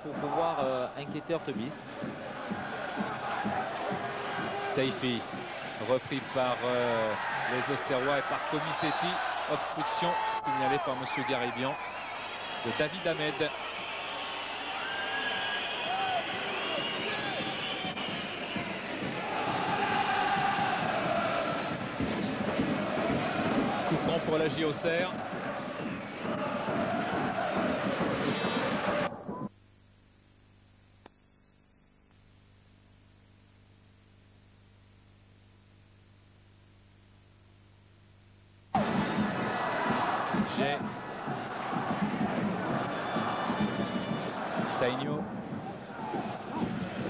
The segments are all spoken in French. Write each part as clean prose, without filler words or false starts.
pour pouvoir inquiéter Ortebis. Saifi, repris par les Auxerrois et par Comisetti. Obstruction signalée par M. Garibian de David Ahmed. Coup franc pour la JOCR. J'ai Tainio.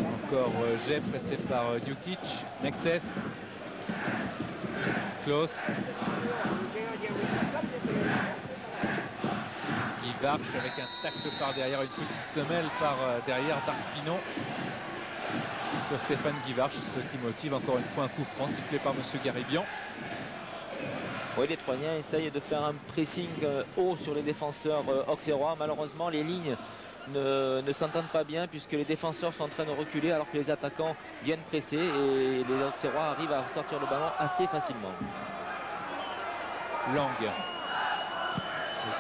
Encore J'ai pressé par Djukic. Nexes. Klaus. Guivarch avec un tacle par derrière, une petite semelle par derrière d'Arpinon sur Stéphane Guivarch, ce qui motive encore une fois un coup franc sifflé par M. Garibian. Oui, les Troyens essayent de faire un pressing haut sur les défenseurs auxerrois. Malheureusement, les lignes ne s'entendent pas bien puisque les défenseurs sont en train de reculer alors que les attaquants viennent presser et les auxerrois arrivent à sortir le ballon assez facilement. Lang.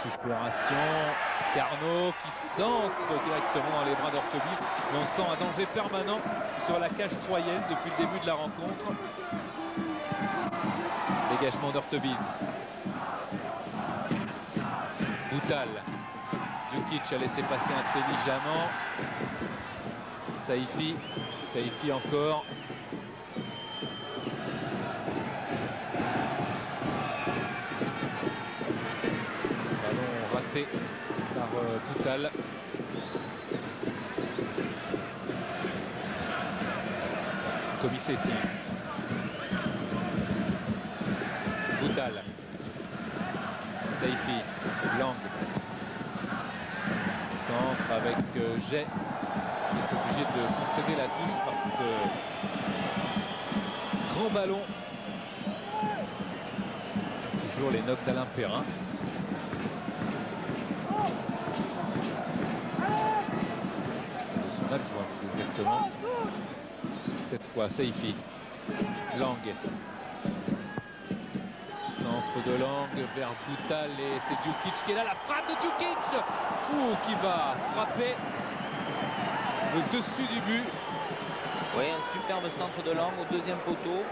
Récupération. Carnot qui centre directement dans les bras d'Ortebis. On sent un danger permanent sur la cage troyenne depuis le début de la rencontre. Dégagement d'Ortebis. Boutal. Djukic a laissé passer intelligemment. Saifi. Saifi encore. Ballon raté par Boutal. Comisetti. Boutal. Saifi. Lang. Centre avec J'ai, qui est obligé de concéder la touche par ce grand ballon. Toujours les notes d'Alain Perrin. De son adjoint plus exactement. Cette fois Saifi. Lang. Centre de Lang vers Boutal et c'est Djukic qui est là, la frappe de Djukic qui va frapper le dessus du but. Oui, un superbe centre de Lang au deuxième poteau.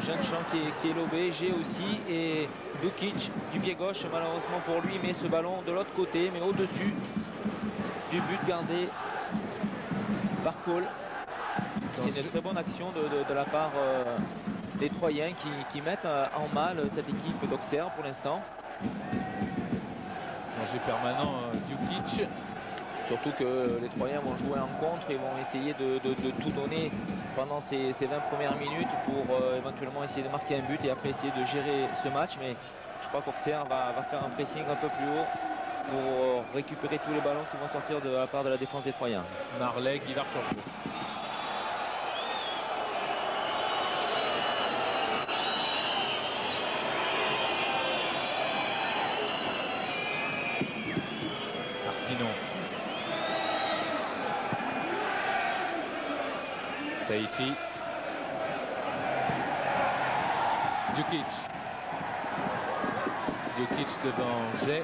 Jeune Champ qui est lobé, J'ai aussi et Djukic du pied gauche malheureusement pour lui met ce ballon de l'autre côté mais au-dessus du but gardé par Cole. C'est une très bonne action de la part des Troyens qui mettent en mal cette équipe d'Auxerre pour l'instant. Danger permanent Djukic. Surtout que les Troyens vont jouer en contre et vont essayer de tout donner pendant ces 20 premières minutes pour éventuellement essayer de marquer un but et après essayer de gérer ce match. Mais je crois qu'Auxerre va faire un pressing un peu plus haut pour récupérer tous les ballons qui vont sortir de la part de la défense des Troyens. Marley, Guivarch en jeu. Saifi. Djukic. Djukic devant J'ai.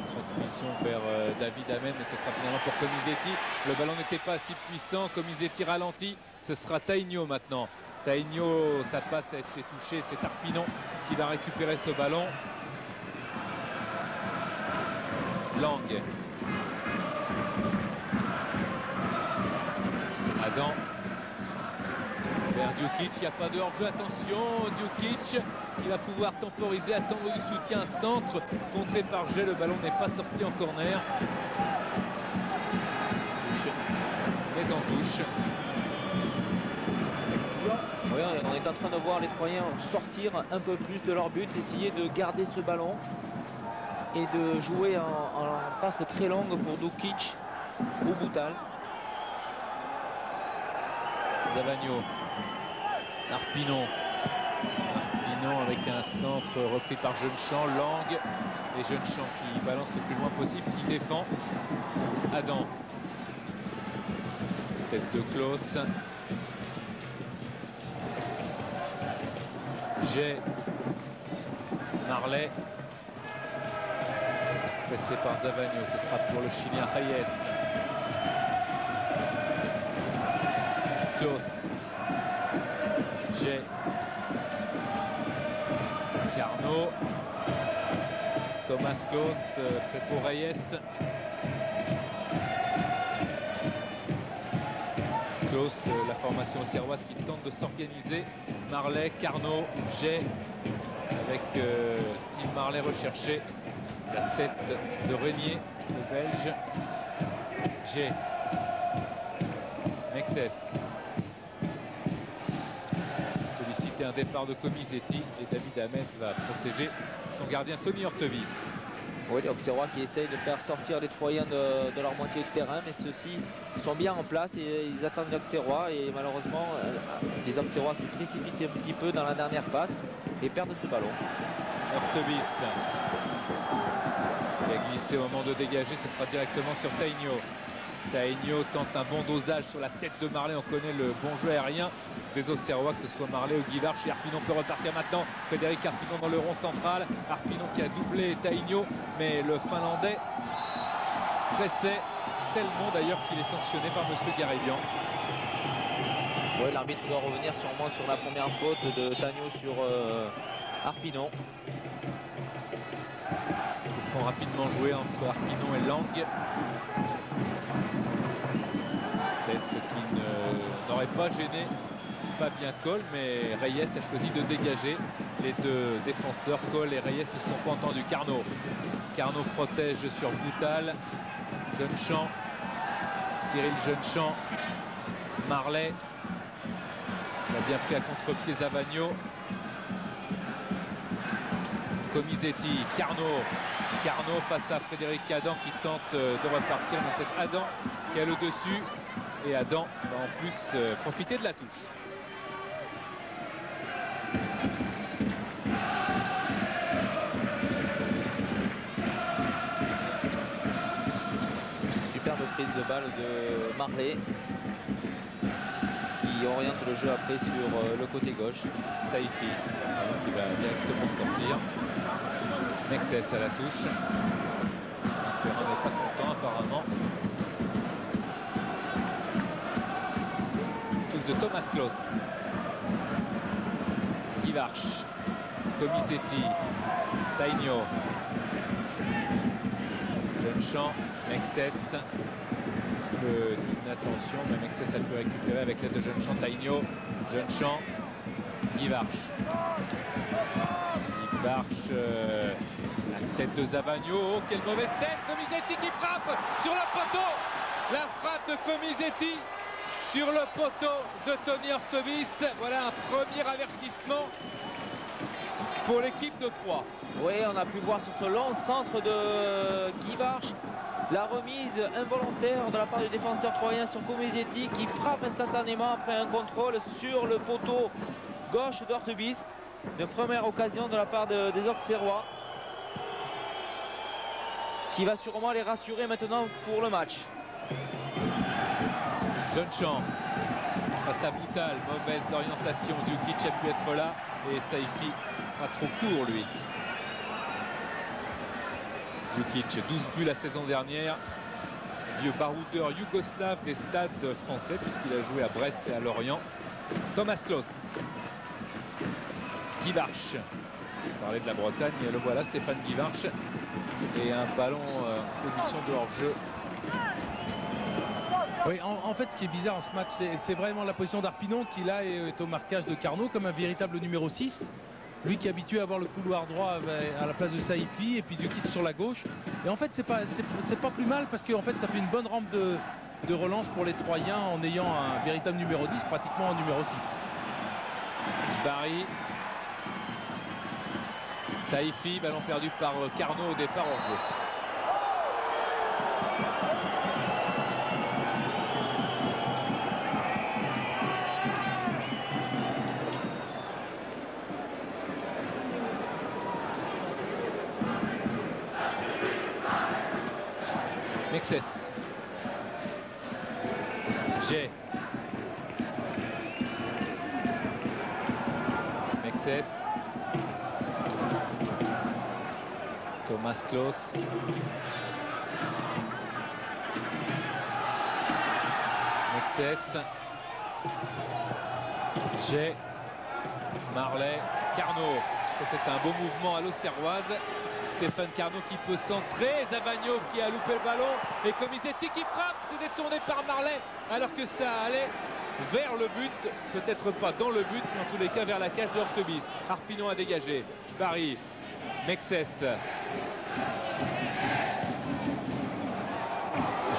Transmission vers David Amen, mais ce sera finalement pour Comisetti. Le ballon n'était pas si puissant. Comisetti ralentit. Ce sera Tainio maintenant. Tainio, sa passe a été touchée. C'est Arpinon qui va récupérer ce ballon. Lang. Adam. Vers Djukic, il n'y a pas de hors-jeu, attention, Djukic qui va pouvoir temporiser, attendre du soutien, centre, contré par J'ai, le ballon n'est pas sorti en corner. Mais en touche. Oui, on est en train de voir les Troyens sortir un peu plus de leur but, essayer de garder ce ballon et de jouer en passe très longue pour Djukic ou Boutal. Zavagno. Arpinon. Arpinon avec un centre repris par Jeunechamp, Lang, et Jeunechamp qui balance le plus loin possible, qui défend. Adam. Tête de Klaus. Jay. Marley. Pressé par Zavagno, ce sera pour le Chilien Reyes. Klaus. Jay. Carnot. Thomas Klaus, fait pour Reyes. Klaus, la formation auxerroise qui tente de s'organiser. Marley, Carnot, Jay, avec Steve Marley recherché. La tête de Régnier, le Belge. Jay. Mexès. Sollicite un départ de Comisetti et David Hamed va protéger son gardien Tony Ortevis. Oui, les Auxerrois qui essayent de faire sortir les Troyens de leur moitié de terrain, mais ceux-ci sont bien en place et ils attendent les Auxerrois, et malheureusement les Auxerrois se précipitent un petit peu dans la dernière passe et perdent ce ballon. Ortevis qui a glissé au moment de dégager, ce sera directement sur Tainio. Tainio tente un bon dosage sur la tête de Marley. On connaît le bon jeu aérien des Auxerrois, que ce soit Marley ou Guivarch. Et Arpinon peut repartir maintenant. Frédéric Arpinon dans le rond central. Arpinon qui a doublé Tainio, mais le Finlandais pressait tellement d'ailleurs qu'il est sanctionné par monsieur Garibian. Oui, l'arbitre doit revenir sûrement sur la première faute de Tainio sur Arpinon. Ils font rapidement jouer entre Arpinon et Lang. Tête qui n'aurait pas gêné Fabien Coll, mais Reyes a choisi de dégager. Les deux défenseurs, Coll et Reyes, ne se sont pas entendus. Carnot. Carnot protège sur Boutal. Jeunechamp. Cyril Jeunechamp. Marley. Il a bien pris à contre-pied Zavagno. Comisetti, Carnot. Carnot face à Frédéric Adam qui tente de repartir, mais c'est Adam qui a le dessus. Et Adam va en plus profiter de la touche. Superbe prise de balle de Marley qui oriente le jeu après sur le côté gauche. Saifi qui va directement sortir. Mexès à la touche. Perrin n'est pas content apparemment. Touche de Thomas Klaus. Guivarch. Comisetti. Tainio. Jeunechamp. Mexès. Petite inattention, mais Mexès elle peut récupérer avec l'aide de Jeunechamp. Tainio. Jeunechamp. Guivarch. La tête de Zavagno. Oh, quelle mauvaise tête. Comisetti qui frappe sur le poteau. La frappe de Comisetti sur le poteau de Tony Ortevis. Voilà un premier avertissement pour l'équipe de Troyes. Oui, on a pu voir sur ce long centre de Guivarch la remise involontaire de la part du défenseur troyen sur Comisetti qui frappe instantanément après un contrôle sur le poteau gauche d'Ortevis. Une première occasion de la part des Auxerrois qui va sûrement les rassurer maintenant pour le match. Jeunechamp face à Boutal, mauvaise orientation. Dukic a pu être là et Saifi sera trop court lui. Dukic, 12 buts la saison dernière. Vieux baroudeur yougoslave des stades français puisqu'il a joué à Brest et à Lorient. Thomas Klaus. Guivarch. On parlait de la Bretagne, et le voilà, Stéphane Guivarch. Et un ballon en position de hors-jeu. Oui, en fait, ce qui est bizarre en ce match, c'est vraiment la position d'Arpinon qui là est au marquage de Carnot comme un véritable numéro 6. Lui qui est habitué à avoir le couloir droit à la place de Saifi et puis Dukic sur la gauche. Et en fait, c'est pas plus mal parce qu'en fait, ça fait une bonne rampe de relance pour les Troyens en ayant un véritable numéro 10, pratiquement un numéro 6. Jbari. Saifi, ballon perdu par Carnot au départ hors jeu. Mexès. G. Mexès. Thomas Klaus. Mexès. G. Marley. Carnot. Ça, c'est un beau mouvement à l'Auxerroise. Stéphane Carnot qui peut centrer. Zavagno qui a loupé le ballon. Et Comisetti qui frappe. C'est détourné par Marley. Alors que ça allait vers le but. Peut-être pas dans le but, mais en tous les cas vers la cage de Ortebis. Arpinon a dégagé. Barry. Mexès.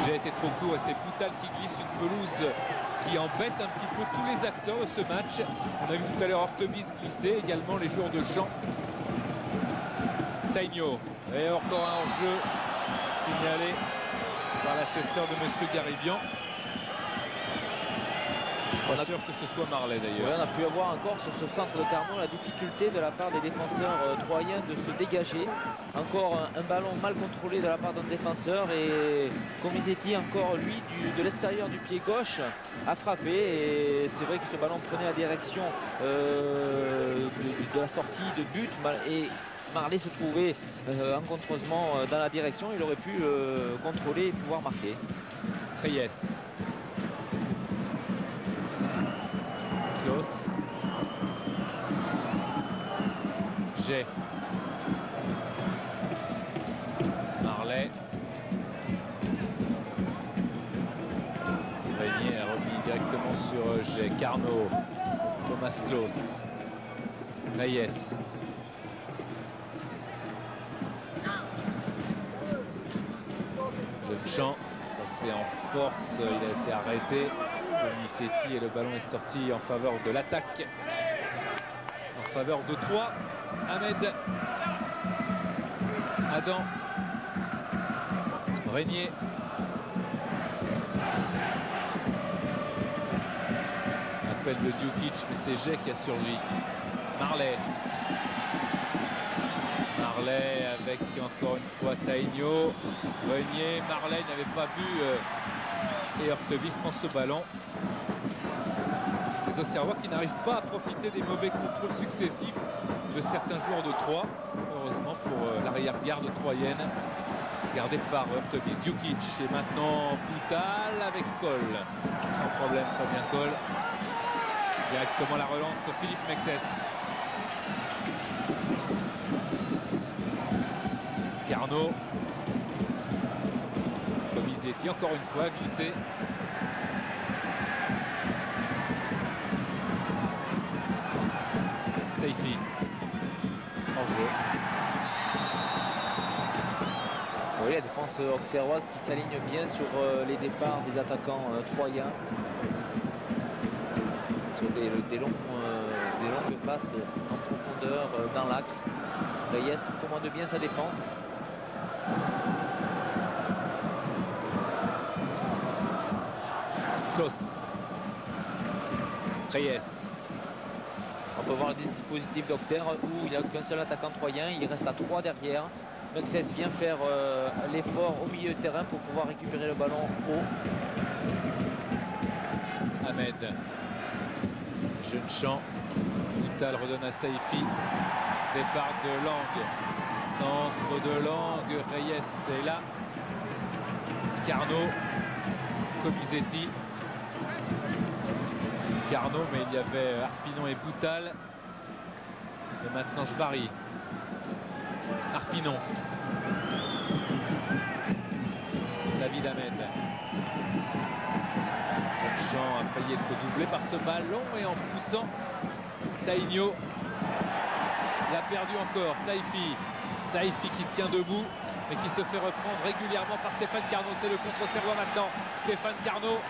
J'ai été trop court et c'est Poutal qui glisse, une pelouse qui embête un petit peu tous les acteurs de ce match. On a vu tout à l'heure Ortebis glisser, également les joueurs de champ. Tainio, et encore un hors-jeu signalé par l'assesseur de Monsieur Garibian. Pas sûr que ce soit Marley d'ailleurs. Ouais, on a pu avoir encore sur ce centre de Carnot la difficulté de la part des défenseurs troyens de se dégager. Encore un ballon mal contrôlé de la part d'un défenseur et Comisetti encore lui de l'extérieur du pied gauche a frappé et c'est vrai que ce ballon prenait la direction de la sortie de but et Marley se trouvait en contreusement dans la direction. Il aurait pu contrôler et pouvoir marquer. Reyes. G. Marley. Régnier a remis directement sur G. Carnot. Thomas Klaus. Reyes. Jeune-Champ passé en force, il a été arrêté. Comisetti et le ballon est sorti en faveur de l'attaque. En faveur de 3. Ahmed. Adam. Régnier. Appel de Djukic, mais c'est Jay qui a surgi. Marley. Marley avec encore une fois Tainio. Régnier. Marley n'avait pas vu et Ortebis prend ce ballon. Les Auxerrois qui n'arrivent pas à profiter des mauvais contrôles successifs de certains joueurs de Troyes. Heureusement pour l'arrière-garde troyenne, gardé par Ortebis. Djukic et maintenant Poutal avec Cole. Sans problème, Fabien Cole. Directement la relance sur Philippe Mexès. Carnot. Comisetti encore une fois glissé. Saifi. Hors-jeu. Oui, la défense auxerroise qui s'aligne bien sur les départs des attaquants troyens. Sur des longues passes en profondeur dans l'axe. Reyes commande bien sa défense. Klaus. Reyes. On peut voir le dispositif d'Auxerre où il n'y a qu'un seul attaquant troyen, il reste à 3 derrière. Mexès vient faire l'effort au milieu de terrain pour pouvoir récupérer le ballon haut. Ahmed. Jeune-Champ. Poutal redonne à Saifi. Départ de Lang. Centre de Lang. Reyes est là. Carnot. Comisetti. Carnot, mais il y avait Arpinon et Poutal. Et maintenant Jbari. Arpinon. David Ahmed. Jean a failli être doublé par ce ballon et en poussant Tainio l'a perdu encore. Saifi qui tient debout mais qui se fait reprendre régulièrement par Stéphane Carnot. C'est le contre-serveur maintenant. Stéphane Carnot.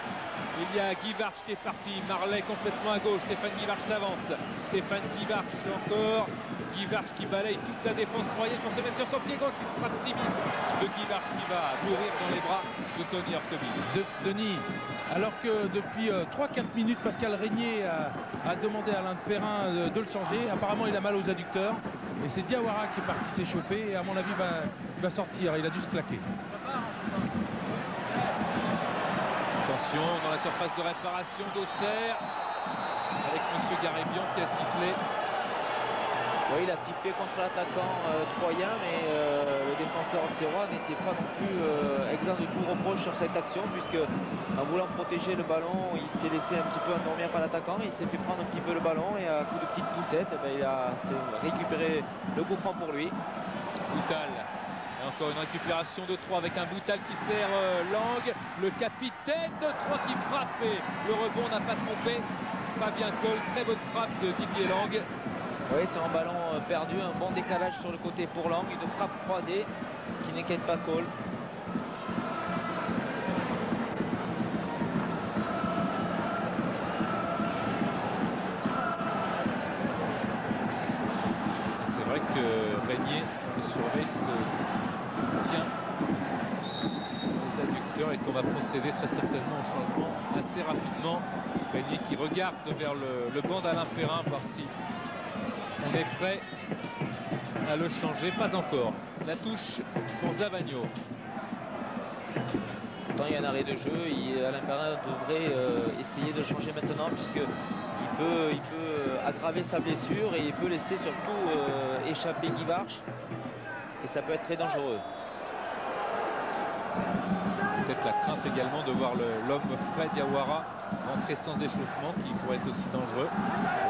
Il y a Guivarch qui est parti. Marley complètement à gauche. Stéphane Guivarch s'avance. Stéphane Guivarch encore. Guivarch qui balaye toute la défense troyenne pour se mettre sur son pied gauche. Une frappe timide de Guivarch qui va mourir dans les bras de Tony Ortebis. Denis, alors que depuis 3-4 minutes, Pascal Régnier a demandé à Alain de Perrin de le changer. Apparemment, il a mal aux adducteurs. Et c'est Diawara qui est parti s'échauffer. Et à mon avis, il va sortir. Il a dû se claquer. Attention dans la surface de réparation d'Auxerre avec Monsieur Garibian qui a sifflé. Oui, il a sifflé contre l'attaquant troyen, mais le défenseur auxerrois n'était pas non plus exempt de tout reproche sur cette action, puisque en voulant protéger le ballon, il s'est laissé un petit peu endormir par l'attaquant, il s'est fait prendre un petit peu le ballon et à coup de petite poussette, il a récupéré le coup franc pour lui. Boutal. Et encore une récupération de 3 avec un Boutal qui sert Lang, le capitaine de 3 qui frappe et le rebond n'a pas trompé. Fabien Cole, très bonne frappe de Didier Lang. Oui, c'est un ballon perdu, un bon décalage sur le côté pour Lang, une frappe croisée qui n'inquiète pas Cole. C'est vrai que Régnier, le surveille, se tient les adducteurs et qu'on va procéder très certainement au changement assez rapidement. Régnier qui regarde vers le banc d'Alain Perrin, voir si on est prêt à le changer. Pas encore. La touche pour Zavagno. Pourtant il y a un arrêt de jeu, Alain Perrin devrait essayer de changer maintenant, puisqu'il peut aggraver sa blessure et il peut laisser surtout échapper Guy Varche et ça peut être très dangereux. Peut-être la crainte également de voir l'homme Fred Diawara rentrer sans échauffement, qui pourrait être aussi dangereux.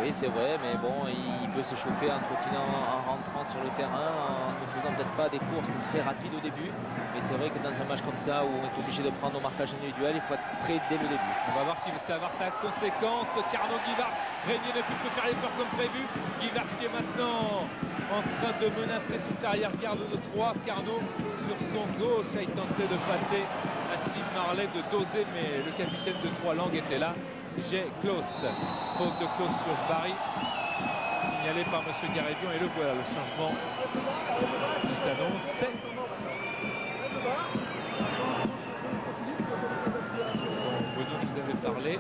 Oui, c'est vrai, mais bon, il peut s'échauffer en trottinant, en rentrant sur le terrain, en ne faisant peut-être pas des courses très rapides au début. Mais c'est vrai que dans un match comme ça, où on est obligé de prendre au marquage individuel, il faut être prêt dès le début. On va voir si ça va avoir sa conséquence. Carnot, Guy Varche, Régnier ne peut plus faire l'effort comme prévu. Guy Varche qui est maintenant en train de menacer toute l'arrière-garde de 3. Carnot sur son gauche a tenté de passer à Steve Marley, de doser, mais le capitaine de 3 Lang était là. J'ai Klaus. Faute de Klaus sur Jbari, signalé par Monsieur Garibian, et le voilà, le changement qui s'annonce. C'est dont Bruno nous avait parlé.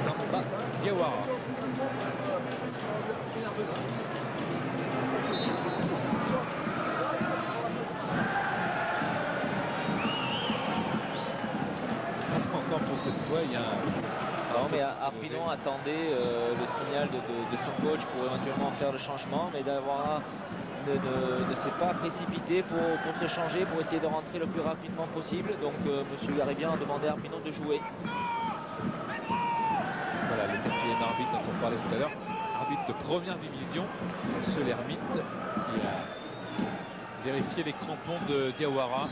Samba Diawara. Pour cette fois, il y a non, mais Arpinon attendait le signal de son coach pour éventuellement faire le changement, mais d'avoir ne s'est pas précipité pour se changer, pour essayer de rentrer le plus rapidement possible. Donc Monsieur Garibian a demandé à Arpinon de jouer. Voilà le quatrième arbitre dont on parlait tout à l'heure, arbitre de première division, Monsieur Lermite, qui a vérifié les crampons de Diawara.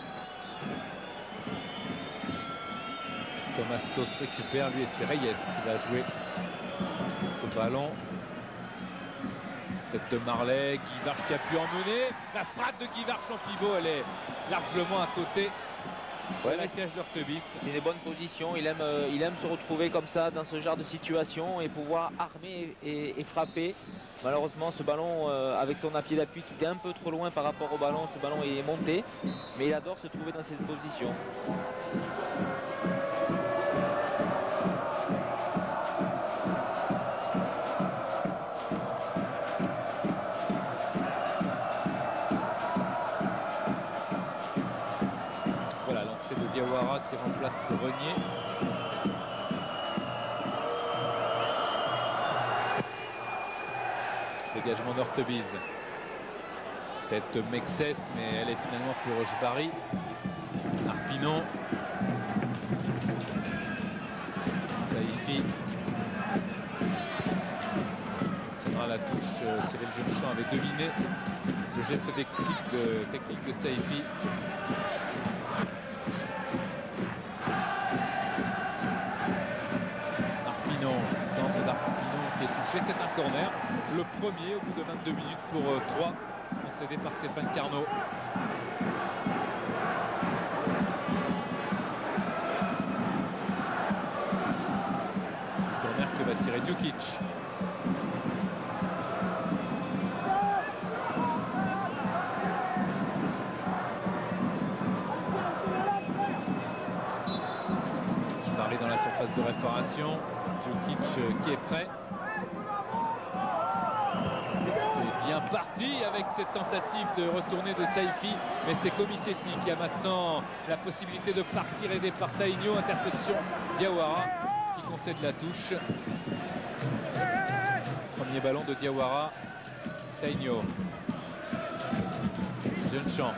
Thomas Klaus récupère, lui, et c'est Reyes qui va jouer ce ballon. Tête de Marley, Guy Varche qui a pu emmener. La frappe de Guy Varche en pivot, elle est largement à côté. Ouais, la cage d'Ortebis. C'est une bonne position, il aime se retrouver comme ça dans ce genre de situation et pouvoir armer et frapper. Malheureusement, ce ballon avec son pied d'appui qui était un peu trop loin par rapport au ballon, ce ballon est monté, mais il adore se trouver dans cette position. Diawara qui remplace Régnier. Dégagement d'Ortebise. Tête de Mexès, mais elle est finalement pour Jbari. Arpinon. Saifi. Tiendra la touche. Cyril Jeunechamp avait deviné le geste technique de Saifi. Centre d'Arpinon qui est touché, c'est un corner, le premier au bout de 22 minutes pour 3, concédé par Stéphane Carnot. Corner que va tirer Djukic. Jbari dans la surface de réparation. Djukic qui est prêt. C'est bien reparti avec cette tentative de retourner de Saifi, mais c'est Comisetti qui a maintenant la possibilité de partir aidé par Tainio. Interception, Diawara qui concède la touche. Premier ballon de Diawara, Tainio. Jeune champ.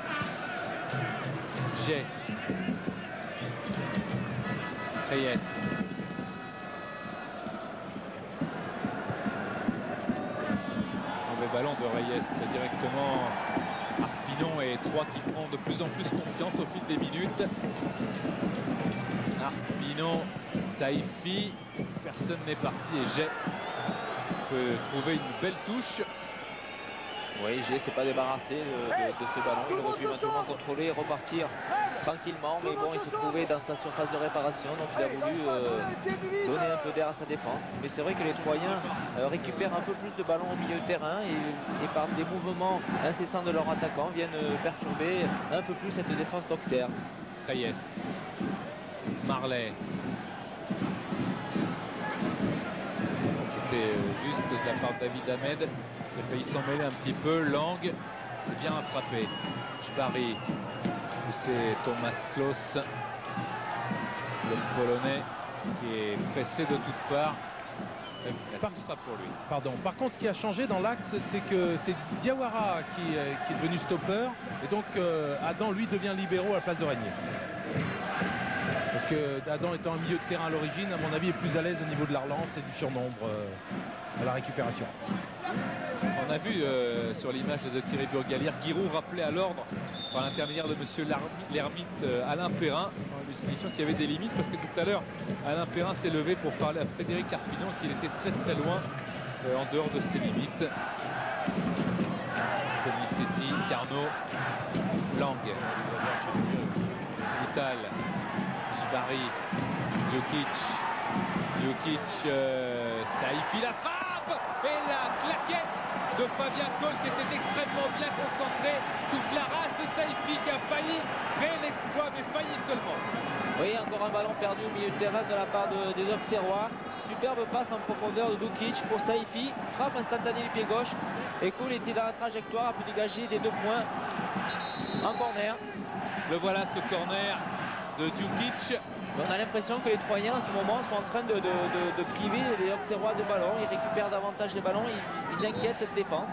Jay. Reyes. Mauvais ballon de Reyes directement. Arpinon et 3 qui prend de plus en plus confiance au fil des minutes. Arpinon, Saifi, personne n'est parti et Jay peut trouver une belle touche. Oui, Jay s'est pas débarrassé de ce ballon. Il aurait pu maintenant contrôler et repartir tranquillement, mais bon, il se trouvait dans sa surface de réparation, donc il a voulu donner un peu d'air à sa défense. Mais c'est vrai que les Troyens récupèrent un peu plus de ballons au milieu de terrain et par des mouvements incessants de leurs attaquants viennent perturber un peu plus cette défense d'Auxerre. Reyes, Marley. C'était juste de la part de David Ahmed. Il a failli s'en mêler un petit peu. Lang, c'est bien attrapé. Jbari, poussé Thomas Klos, le Polonais qui est pressé de toutes parts. Par contre, ce qui a changé dans l'axe, c'est que c'est Diawara qui est devenu stopper. Et donc, Adam, lui, devient libéraux à la place de Régnier. Parce que Adam étant un milieu de terrain à l'origine, à mon avis, est plus à l'aise au niveau de la relance et du surnombre à la récupération. On a vu sur l'image de Thierry Burgalière, Giroud rappelait à l'ordre par l'intermédiaire de monsieur l'ermite Alain Perrin, en lui signifiant qu'il y avait des limites, parce que tout à l'heure Alain Perrin s'est levé pour parler à Frédéric Arpinon qu'il était très très loin en dehors de ses limites. Comisetti, Carnot, Lang, Vital, Jbari, Djukic, Saifi, la frappe et la claquette de Fabien Cole qui était extrêmement bien concentré. Toute la race de Saifi qui a failli créer l'exploit, mais failli seulement. Oui, encore un ballon perdu au milieu de terrain de la part des Auxerrois. Superbe passe en profondeur de Djukic pour Saifi. Frappe instantanée du pied gauche. Et Cole était dans la trajectoire, a pu dégager des 2 points en corner. Le voilà ce corner de Djukic. On a l'impression que les Troyens en ce moment sont en train de priver les Auxerrois de ballon. Ils récupèrent davantage les ballons, ils inquiètent cette défense.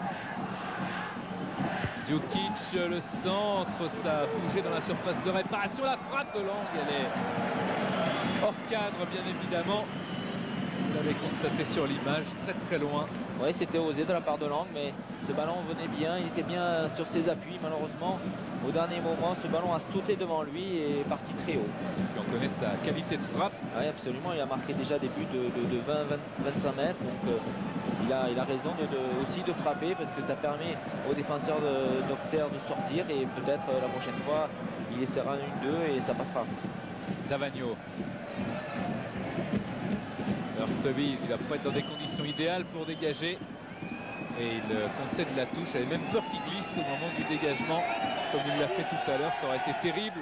Djukic, le centre, ça a bougé dans la surface de réparation. La frappe de Lang, elle est hors cadre bien évidemment. Vous l'avez constaté sur l'image, très très loin. Oui, c'était osé de la part de Lang, mais ce ballon venait bien, il était bien sur ses appuis. Malheureusement, au dernier moment, ce ballon a sauté devant lui et est parti très haut. Et puis on connaît sa qualité de frappe. Oui, absolument, il a marqué déjà des buts de 20-25 mètres, donc il a raison aussi de frapper parce que ça permet aux défenseurs d'Auxerre de sortir et peut-être la prochaine fois, il essaiera une 2 et ça passera. Zavagno. Hurtebise, il va pas être dans des conditions idéales pour dégager et il concède la touche. Il avait même peur qu'il glisse au moment du dégagement comme il l'a fait tout à l'heure. Ça aurait été terrible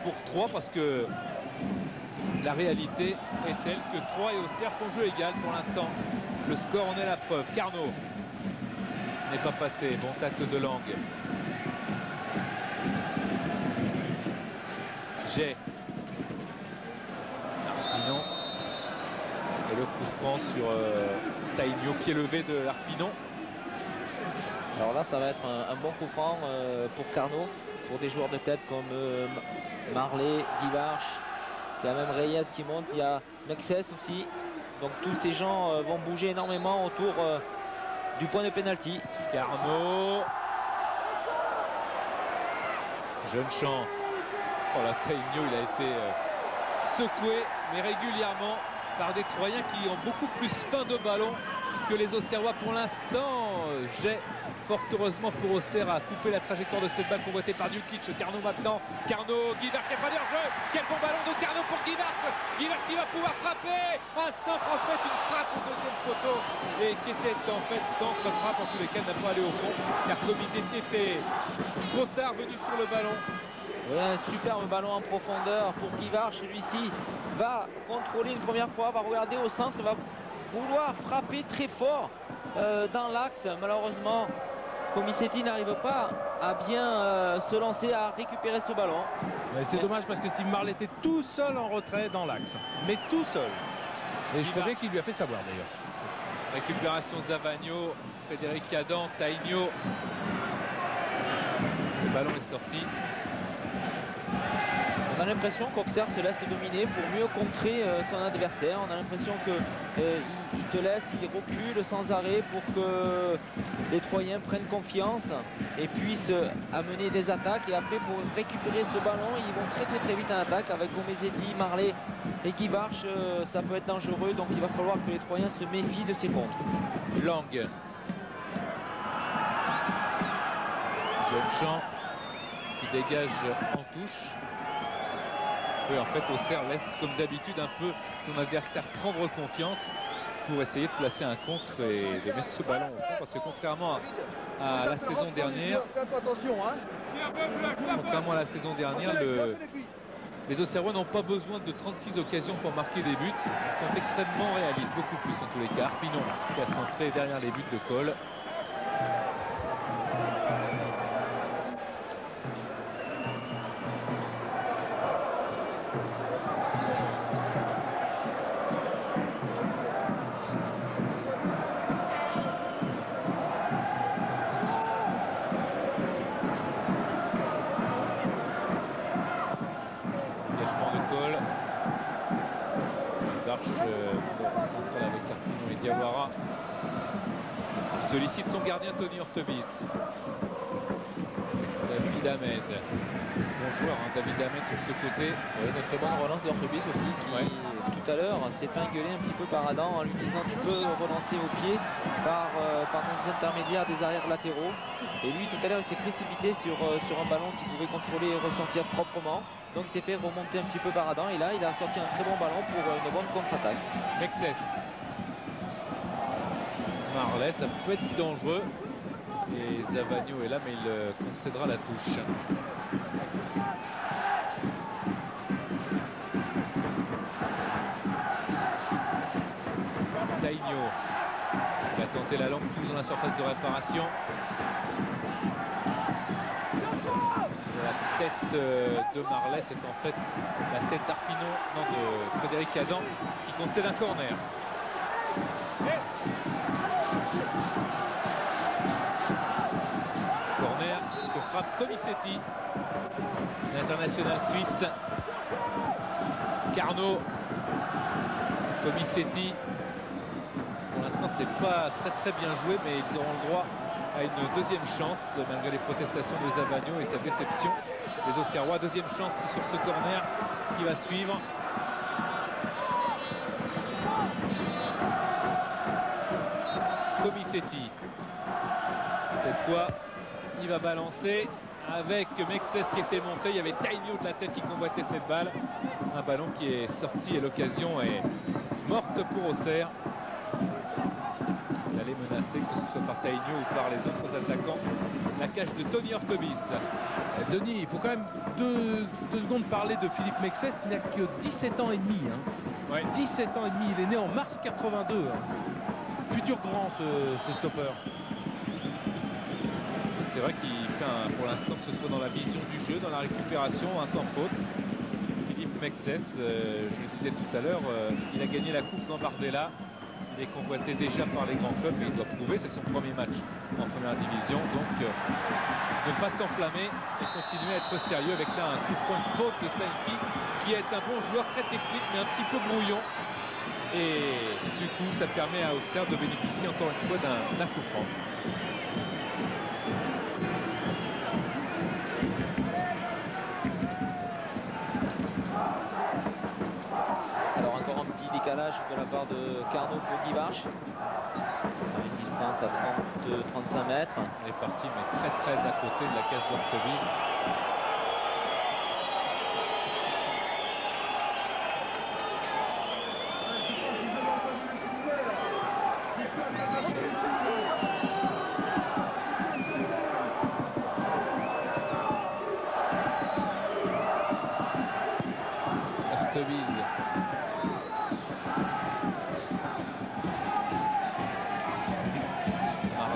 pour Troyes parce que la réalité est telle que Troyes et Auxerre font jeu égal pour l'instant. Le score en est la preuve. Carnot n'est pas passé. Bon tacle de Lang. Jay. Arpinon. Et le coup franc sur Tainio, pied levé de Arpinon. Alors là, ça va être un bon coup franc pour Carnot, pour des joueurs de tête comme Marley, Guivarch. Il y a même Reyes qui monte, il y a Mexès aussi. Donc tous ces gens vont bouger énormément autour du point de pénalty. Carnot. Jeune champ. Oh là, Tainio, il a été secoué, mais régulièrement par des Troyens qui ont beaucoup plus faim de ballon que les Auxerrois pour l'instant. Jay, fort heureusement pour Auxerre, a coupé la trajectoire de cette balle convoitée par Djukic. Carnot maintenant. Carnot, Guivarch n'est pas hors-jeu. Quel bon ballon de Carnot pour Guivarch. Guivarch qui va pouvoir frapper. Un centre en fait, une frappe au deuxième poteau. Et qui était en fait centre frappe. En tous les cas, n'a pas allé au fond. Car Comisetti était trop tard venu sur le ballon. Oui, un superbe ballon en profondeur pour Guivarch. Celui-ci va contrôler une première fois, va regarder au centre, va vouloir frapper très fort dans l'axe. Malheureusement, Comisetti n'arrive pas à bien se lancer, à récupérer ce ballon. C'est dommage parce que Steve Marley était tout seul en retrait dans l'axe, mais tout seul. Et je crois bien qu'il lui a fait savoir d'ailleurs. Récupération Zavagno, Frédéric Cadan, Tainio. Le ballon est sorti. On a l'impression qu'Auxerre se laisse dominer pour mieux contrer son adversaire. On a l'impression qu'il se laisse, il recule sans arrêt pour que les Troyens prennent confiance et puissent amener des attaques. Et après, pour récupérer ce ballon, ils vont très vite en attaque avec Comisetti, Marley et Guivarch. Ça peut être dangereux, donc il va falloir que les Troyens se méfient de ces contres. Lang. Jeune Champ qui dégage en touche. Et en fait, Auxerre laisse comme d'habitude un peu son adversaire prendre confiance pour essayer de placer un contre et de mettre ce ballon au fond, parce que contrairement à la saison dernière, les Auxerrois n'ont pas besoin de 36 occasions pour marquer des buts. Ils sont extrêmement réalistes, beaucoup plus en tous les cas. Arpinon qui a centré derrière les buts de Cole. Central avec Arpinon et Diawara. Il sollicite son gardien Tony Ortebis. David Ahmed. Bon joueur, hein, David Ahmed sur ce côté. Une très bonne relance d'Ortebis aussi qui tout à l'heure s'est fait engueuler un petit peu par Adam en lui disant tu peux relancer au pied par l'intermédiaire des arrières latéraux. Et lui tout à l'heure il s'est précipité sur un ballon qu'il pouvait contrôler et ressortir proprement. Donc il s'est fait remonter un petit peu par Adam et là il a sorti un très bon ballon pour une bonne contre-attaque. Mexès. Marley, ça peut être dangereux. Et Zavagno est là mais il concédera la touche. Tainio va tenter la langue tous dans la surface de réparation. La tête de Marley, c'est en fait la tête d'Arpinon, non, de Frédéric Cadan qui concède un corner. Corner que frappe Comisetti, l'international suisse. Carnot, Comisetti. Pour l'instant, c'est pas très bien joué, mais ils auront le droit à une deuxième chance malgré les protestations de Zavagno et sa déception des Auxerrois. Deuxième chance sur ce corner qui va suivre. Comisetti. Cette fois, il va balancer avec Mexès qui était monté. Il y avait Tainio de la tête qui convoitait cette balle. Un ballon qui est sorti et l'occasion est morte pour Auxerre. Il allait menacer, que ce soit par Tainio ou par les autres attaquants, la cage de Tony Ortebis. Denis, il faut quand même deux secondes parler de Philippe Mexès. Il n'a que 17 ans et demi. Hein. Ouais. 17 ans et demi, il est né en mars 82. Hein. Futur grand ce stopper. C'est vrai qu'il fait pour l'instant, que ce soit dans la vision du jeu, dans la récupération, un sans faute. Philippe Mexès, je le disais tout à l'heure, il a gagné la Coupe Gambardella. Il est convoité déjà par les grands clubs, mais il doit prouver, c'est son premier match en première division. Donc ne pas s'enflammer et continuer à être sérieux avec là un coup franc, une faute de Saifi, qui est un bon joueur, très technique, mais un petit peu brouillon. Et du coup, ça permet à Auxerre de bénéficier encore une fois d'un coup franc. Alors encore un petit décalage de la part de Carnot pour Guivarch. À une distance à 30-35 mètres. Il est parti mais très à côté de la cage d'Ortebis.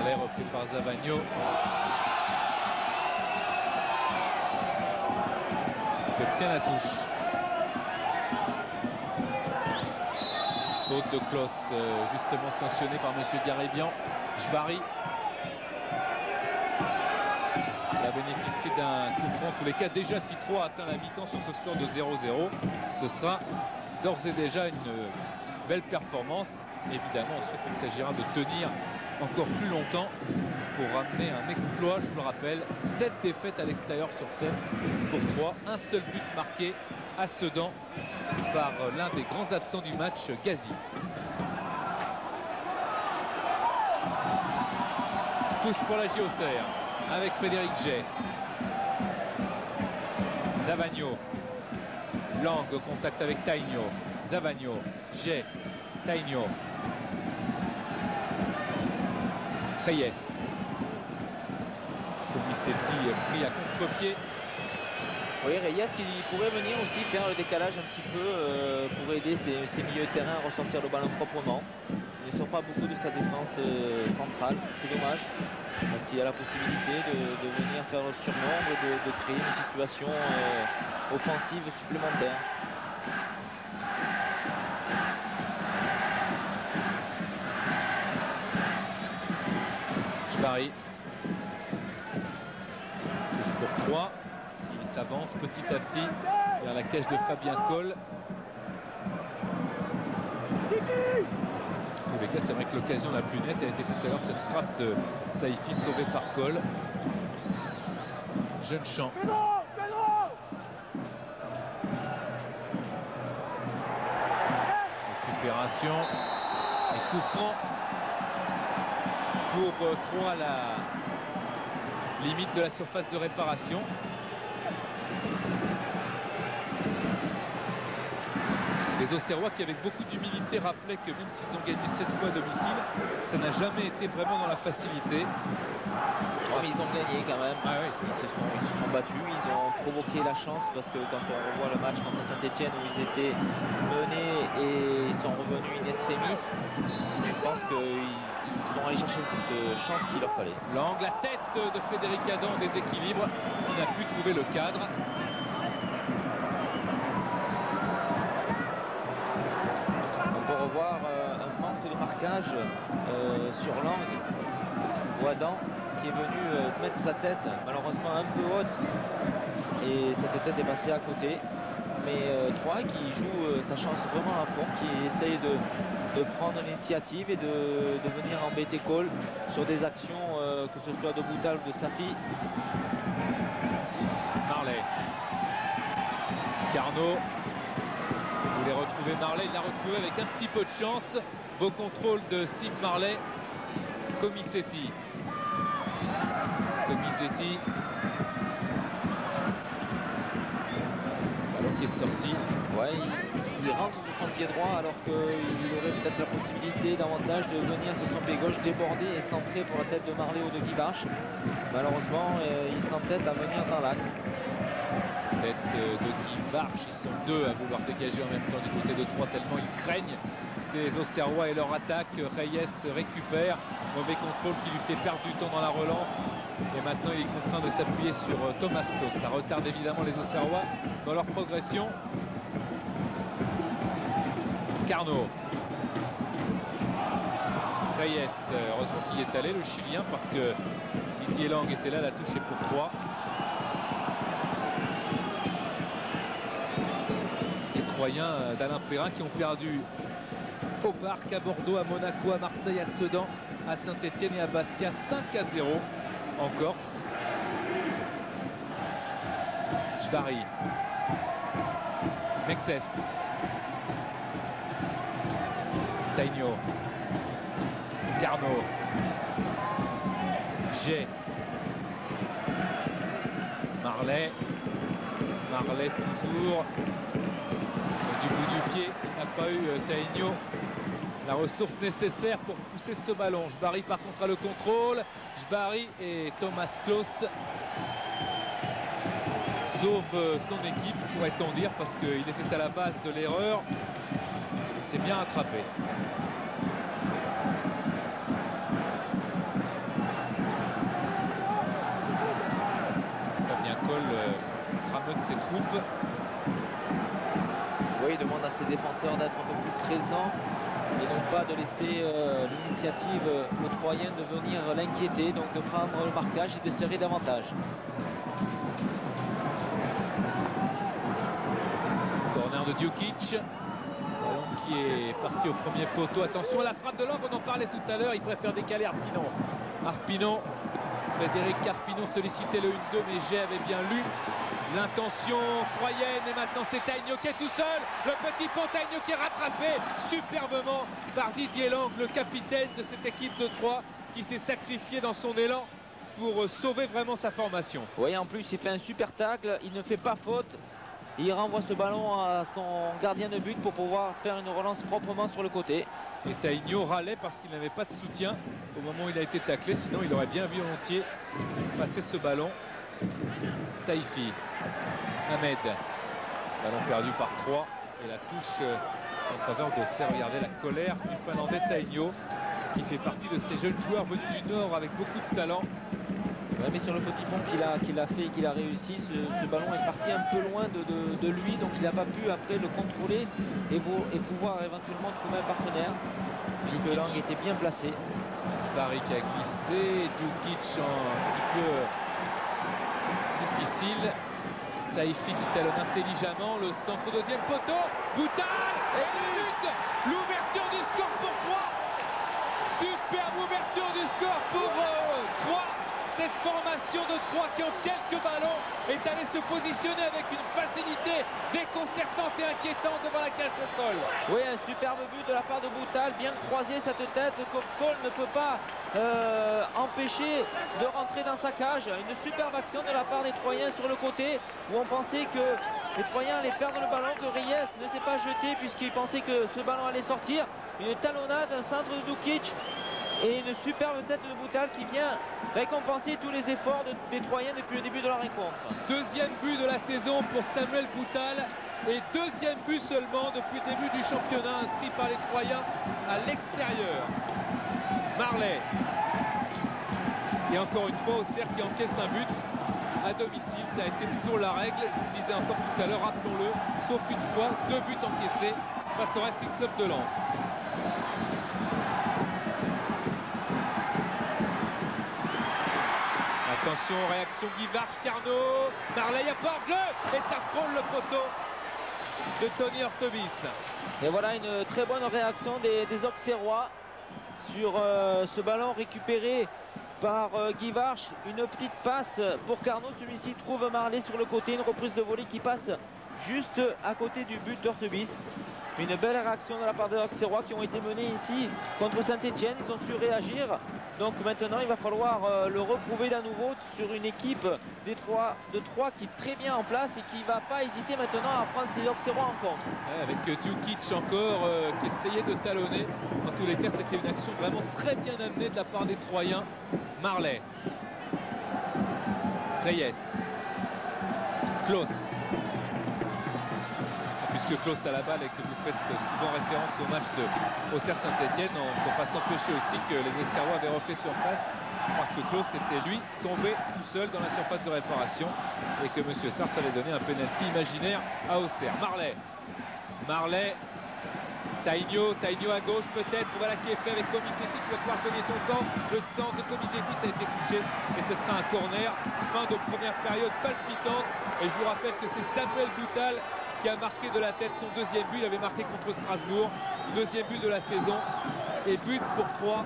Marley repris par Zavagno. Qui obtient la touche. Faute de Klos, justement sanctionné par monsieur Garibian. Jbari a bénéficié d'un coup franc. En tous les cas, déjà si 3 atteint la mi-temps sur ce score de 0-0, ce sera d'ores et déjà une belle performance. Évidemment, ensuite, il s'agira de tenir encore plus longtemps pour ramener un exploit. Je vous le rappelle, 7 défaites à l'extérieur sur 7 pour 3. Un seul but marqué à Sedan par l'un des grands absents du match, Gazi. Touche pour la JOCR avec Frédéric Jay. Zavagno. Lang au contact avec Tainio. Zavagno. Jay. Tainio. Reyes. Comisetti pris à contre-pied. Oui, Reyes qui pourrait venir aussi faire le décalage un petit peu pour aider ses milieux de terrain à ressortir le ballon proprement. Il ne sort pas beaucoup de sa défense centrale, c'est dommage, parce qu'il y a la possibilité de venir faire le surnombre et de créer une situation offensive supplémentaire. Jbari. Touche pour 3. Qui s'avance petit à petit vers la cage de Fabien Coll. En tous les cas, c'est vrai que l'occasion la plus nette a été tout à l'heure cette frappe de Saifi sauvée par Coll. Jeune Champ. Récupération et coup franc pour 3 à la limite de la surface de réparation. Les Auxerrois qui avec beaucoup d'humilité rappelaient que même s'ils ont gagné 7 fois à domicile, ça n'a jamais été vraiment dans la facilité. Oh, mais ils ont gagné quand même. Ah oui, ils se sont battus, ils ont provoqué la chance parce que quand on revoit le match contre Saint-Etienne où ils étaient menés et ils sont revenus in extremis, je pense qu'ils sont allés chercher cette chance qu'il leur fallait. L'angle, la tête de Frédéric Adam en déséquilibre, qui n'a pu trouver le cadre. Revoir un manque de marquage sur Lang ou Adam qui est venu mettre sa tête malheureusement un peu haute et cette tête est passée à côté, mais 3 qui joue sa chance vraiment à fond, qui essaye de prendre l'initiative et de venir embêter Coll sur des actions que ce soit de Boutal ou de Safi. Marley. Carnot voulait retrouver Marley, il l'a retrouvé avec un petit peu de chance. Beau contrôle de Steve Marley. Comisetti. Ballon qui est sorti. Ouais, il rentre sur son pied droit alors qu'il aurait peut-être la possibilité davantage de venir sur son pied gauche, déborder et centrer pour la tête de Marley ou de Guibarch. Malheureusement, il s'entête à venir dans l'axe. Tête de Guibarch, ils sont 2 à vouloir dégager en même temps du côté de 3 tellement ils craignent ces Auxerrois et leur attaque. Reyes récupère, mauvais contrôle qui lui fait perdre du temps dans la relance et maintenant il est contraint de s'appuyer sur Thomas Klos. Ça retarde évidemment les Auxerrois dans leur progression. Carnot. Reyes, heureusement qu'il y est allé le Chilien parce que Didier Lang était là, la touche est pour 3. Troyens d'Alain Perrin qui ont perdu au Parc, à Bordeaux, à Monaco, à Marseille, à Sedan, à Saint-Etienne et à Bastia 5-0 en Corse. Jbari. Mexès. Tainio. Carnot. Jay. Marley. Marley toujours. Du bout du pied, il n'a pas eu Tainio la ressource nécessaire pour pousser ce ballon. Jbari par contre a le contrôle. Jbari et Thomas Klos sauvent son équipe, pourrait-on dire, parce qu'il était à la base de l'erreur. Il s'est bien attrapé. coupe. Oui, il demande à ses défenseurs d'être un peu plus présents et non pas de laisser l'initiative aux Troyens de venir l'inquiéter, donc de prendre le marquage et de serrer davantage. Corner de Djukic. Ballon qui est parti au premier poteau. Attention à la frappe de l'homme, on en parlait tout à l'heure. Il préfère décaler Arpinon. Arpinon, Frédéric Arpinon sollicitait le 1-2, mais Jay avait bien lu l'intention troyenne. Et maintenant c'est Tainio qui est tout seul. Le petit pont Tainio qui est rattrapé superbement par Didier Lang, le capitaine de cette équipe de Troyes, qui s'est sacrifié dans son élan pour sauver vraiment sa formation. Oui, en plus il fait un super tacle, il ne fait pas faute. Il renvoie ce ballon à son gardien de but pour pouvoir faire une relance proprement sur le côté. Et Tainio râlait parce qu'il n'avait pas de soutien au moment où il a été taclé, sinon il aurait bien vu volontiers passer ce ballon. Saifi, Ahmed, ballon perdu par 3 et la touche en faveur de Serre. Regardez la colère du Finlandais Tainio, qui fait partie de ces jeunes joueurs venus du Nord avec beaucoup de talent. Ouais, mais sur le petit pont qu'il a fait et qu'il a réussi, ce ballon est parti un peu loin de lui, donc il n'a pas pu après le contrôler et pouvoir éventuellement trouver un partenaire, puisque Lang était bien placé. Sparry qui a glissé, Djukic un petit peu difficile. Saifi qui talonne intelligemment le centre au deuxième poteau. Boutal et but, l'ouverture du score pour 3. Superbe ouverture du score pour 3. Cette formation de Troyes qui en quelques ballons est allée se positionner avec une facilité déconcertante et inquiétante devant la cage de Cole. Oui, un superbe but de la part de Boutal, bien croisé cette tête que Cole ne peut pas empêcher de rentrer dans sa cage. Une superbe action de la part des Troyens sur le côté, où on pensait que les Troyens allaient perdre le ballon, que Reyes ne s'est pas jeté puisqu'il pensait que ce ballon allait sortir. Une talonnade, un centre de Djukic. Et une superbe tête de Boutal qui vient récompenser tous les efforts des Troyens depuis le début de la rencontre. Deuxième but de la saison pour Samuel Boutal et deuxième but seulement depuis le début du championnat inscrit par les Troyens à l'extérieur. Marley. Et encore une fois Auxerre qui encaisse un but à domicile. Ça a été toujours la règle, je vous le disais encore tout à l'heure, rappelons-le, sauf une fois, 2 buts encaissés face au Racing Club de Lens. Attention, réaction Guivarch, Carnot, Marley, il y a pas hors-jeu et ça frôle le poteau de Tony Hortebis. Et voilà une très bonne réaction des Auxerrois sur ce ballon récupéré par Guivarch. Une petite passe pour Carnot, celui-ci trouve Marley sur le côté, une reprise de volée qui passe juste à côté du but d'Hortebis. Une belle réaction de la part des Auxerrois qui ont été menés ici contre Saint-Etienne. Ils ont su réagir. Donc maintenant, il va falloir le reprouver d'à nouveau sur une équipe de Troyes qui est très bien en place et qui ne va pas hésiter maintenant à prendre ses Auxerrois en compte. Ouais, avec Djukic encore qui essayait de talonner. En tous les cas, c'était une action vraiment très bien amenée de la part des Troyens. Marley. Reyes. Klaus. Puisque Klaus a la balle et que vous faites souvent référence au match de Auxerre Saint-Etienne, on ne peut pas s'empêcher aussi que les Auxerrois avaient refait surface parce que Klaus était lui tombé tout seul dans la surface de réparation et que M. Sars allait donner un penalty imaginaire à Auxerre. Marley, Tainio à gauche peut-être, voilà qui est fait avec Comisetti qui va pouvoir soigner son centre. Le centre de Comisetti, ça a été touché et ce sera un corner. Fin de première période palpitante et je vous rappelle que c'est Samuel Boutal qui a marqué de la tête son deuxième but. Il avait marqué contre Strasbourg, deuxième but de la saison et but pour 3.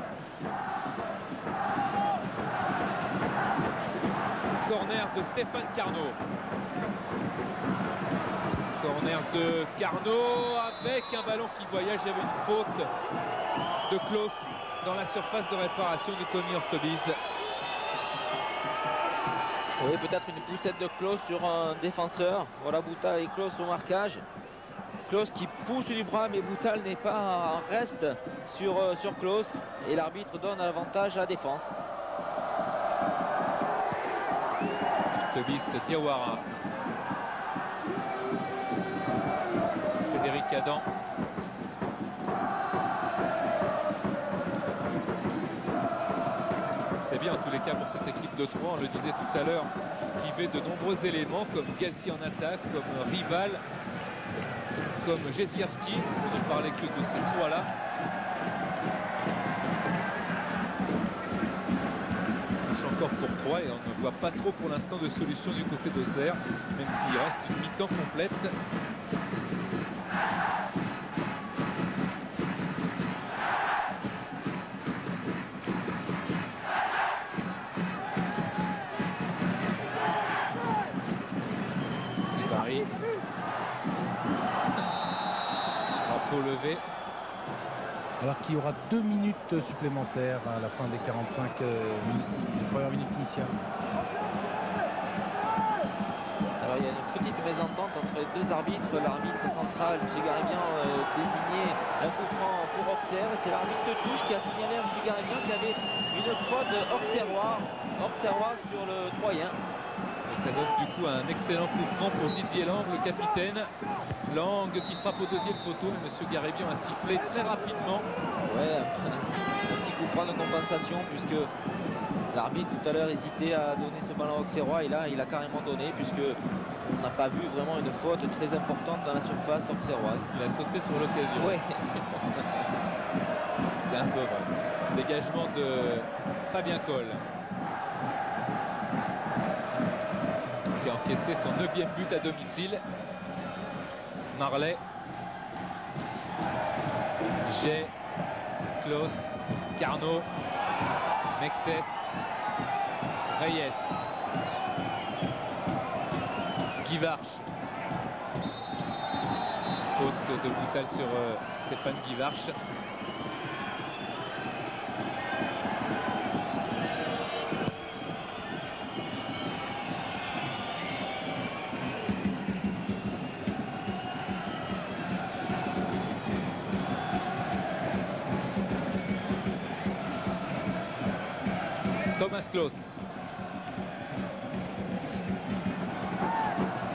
Corner de Stéphane Carnot. Corner de Carnot avec un ballon qui voyage. Il y avait une faute de Klaus dans la surface de réparation de Tony Hortebis. Oui, peut-être une poussette de Klaus sur un défenseur. Voilà Boutal et Klaus au marquage. Klaus qui pousse du bras, mais Boutal n'est pas en reste sur Klaus. Et l'arbitre donne l'avantage à la défense. Hortebis, Diawara. Frédéric Adam. C'est bien en tous les cas pour cette équipe de Troyes, on le disait tout à l'heure, qui avait de nombreux éléments comme Gazi en attaque, comme Rival, comme Jesierski, on ne parlait que de ces trois-là. Touche encore pour Troyes et on ne voit pas trop pour l'instant de solution du côté d'Auxerre, même s'il reste une mi-temps complète. Drapeau levé. Alors qu'il y aura 2 minutes supplémentaires à la fin des 45 premières minutes initiales. Alors il y a une petite mésentente entre les deux arbitres. L'arbitre central, M. Garibien, désigné un coup franc pour Auxerre. Et c'est l'arbitre de touche qui a signalé à M. Garibien qu'il y avait une faute auxerroise sur le Troyen. Et ça donne du coup un excellent coup franc pour Didier Lang, le capitaine. Lang qui frappe au deuxième poteau, mais M. Garibien a sifflé très rapidement. Ouais, un petit coup franc de compensation puisque l'arbitre tout à l'heure hésitait à donner ce ballon auxerrois et là il a carrément donné puisque on n'a pas vu vraiment une faute très importante dans la surface auxerroise. Il a sauté sur l'occasion. Ouais. C'est un peu vrai. Dégagement de Fabien Coll, qui a encaissé son 9e but à domicile. Marley, Jay, Klaus, Carnot, Mexès, Reyes, Guivarch. Faute de Boutal sur Stéphane Guivarch. Thomas Klaus.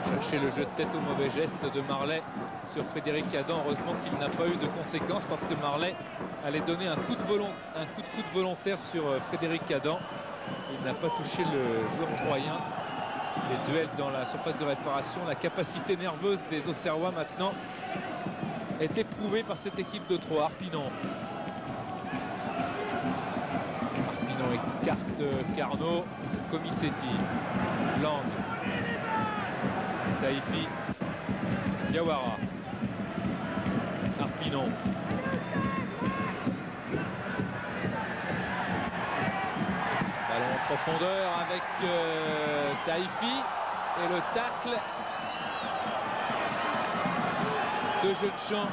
Chercher le jeu de tête au mauvais geste de Marley sur Frédéric Adam. Heureusement qu'il n'a pas eu de conséquences parce que Marley allait donner un coup de coude volontaire sur Frédéric Adam. Il n'a pas touché le joueur troyen. Les duels dans la surface de réparation, la capacité nerveuse des Auxerrois maintenant est éprouvée par cette équipe de Troyes. Arpinon écarte Carnot, Comisetti, Lang, Saifi, Diawara, Arpinon. Ballon en profondeur avec Saifi et le tacle de Jeune-Champ.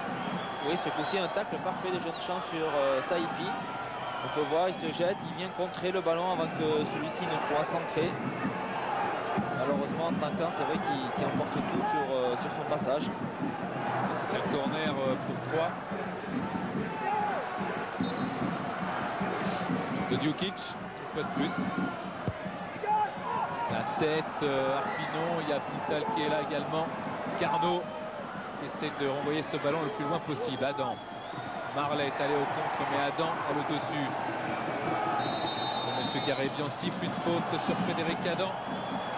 Oui, c'est aussi un tacle parfait de Jeune-Champ sur Saifi. On peut voir, il se jette, il vient contrer le ballon avant que celui-ci ne soit centré. Malheureusement, en tant c'est vrai qu'il emporte tout sur son passage. C'est un corner pour Troyes. De Djukic, une fois de plus. La tête, Arpinon, il y a Boutal qui est là également. Carnot qui essaie de renvoyer ce ballon le plus loin possible. Adam. Marley est allé au contre, mais Adam a le dessus. Monsieur Garibien siffle une faute sur Frédéric Adam.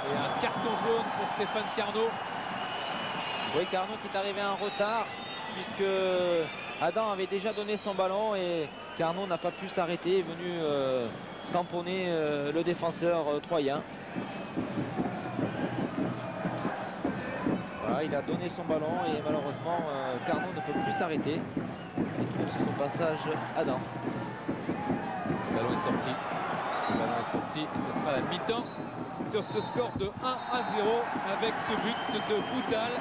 Et un carton jaune pour Stéphane Carnot. Oui, Carnot qui est arrivé en retard, puisque Adam avait déjà donné son ballon et Carnot n'a pas pu s'arrêter, est venu tamponner le défenseur troyen. Voilà, il a donné son ballon et malheureusement Carnot ne peut plus s'arrêter. Il trouve sur son passage Adam. Le ballon est sorti. Le ballon est sorti et ce sera la mi-temps sur ce score de 1-0 avec ce but de Boutal.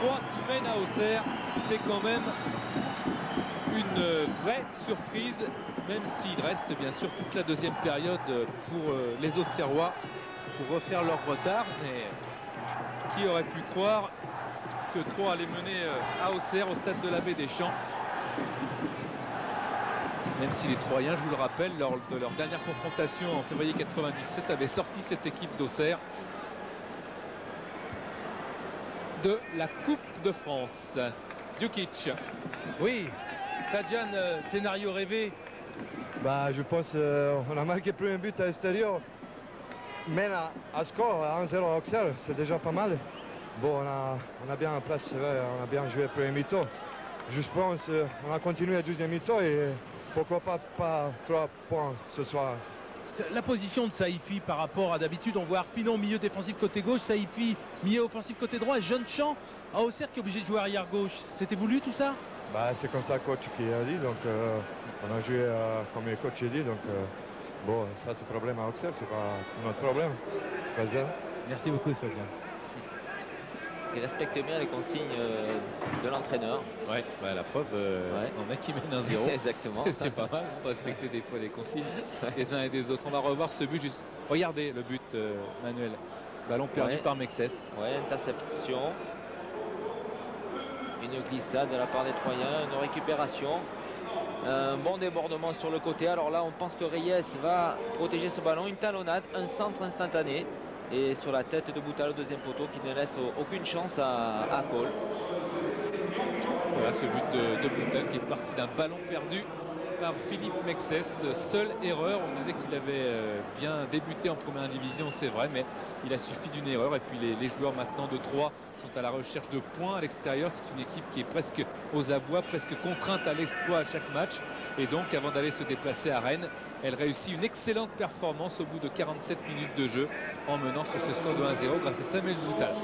3 qui mène à Auxerre. C'est quand même une vraie surprise, même s'il reste bien sûr toute la deuxième période pour les Auxerrois pour refaire leur retard. Mais qui aurait pu croire que Troyes allait mener à Auxerre au stade de l'Abbé des Champs? Même si les Troyens, je vous le rappelle, lors de leur dernière confrontation en février 97, avaient sorti cette équipe d'Auxerre de la Coupe de France. Djukic. Oui, Sadjan, scénario rêvé Bah, je pense qu'on a marqué plus un but à l'extérieur. Mais à score, à 1-0 à Auxerre, c'est déjà pas mal. Bon, on a bien en place, on a bien joué le premier mi-temps. Je pense qu'on a continué la deuxième mi-temps et pourquoi pas 3 points ce soir. La position de Saïfi par rapport à d'habitude, on voit Arpinon milieu défensif côté gauche, Saïfi milieu offensif côté droit et Jeune Champ à Auxerre qui est obligé de jouer arrière gauche. C'était voulu tout ça? Bah, c'est comme ça le coach qui a dit, donc on a joué comme le coach a dit, donc bon, ça c'est le problème à Auxerre, c'est pas notre problème. Bien. Merci beaucoup Sébastien. Il respecte bien les consignes de l'entraîneur. Ouais, bah, la preuve, on a qui mène 1-0. Exactement. C'est pas mal, on respecter des fois les consignes des uns et des autres. On va revoir ce but juste. Regardez le but, Manuel. Ballon perdu par Mexès. Ouais, interception. Une glissade de la part des Troyens, une récupération. Un bon débordement sur le côté. Alors là, on pense que Reyes va protéger ce ballon. Une talonnade, un centre instantané. Et sur la tête de Boutal au deuxième poteau qui ne laisse aucune chance à Cole. Voilà ce but de Boutal qui est parti d'un ballon perdu par Philippe Mexès. Seule erreur, on disait qu'il avait bien débuté en première division, c'est vrai, mais il a suffi d'une erreur. Et puis les joueurs maintenant de Troyes sont à la recherche de points à l'extérieur. C'est une équipe qui est presque aux abois, presque contrainte à l'exploit à chaque match. Et donc avant d'aller se déplacer à Rennes, elle réussit une excellente performance au bout de 47 minutes de jeu en menant sur ce score de 1-0 grâce à Samuel Boutal.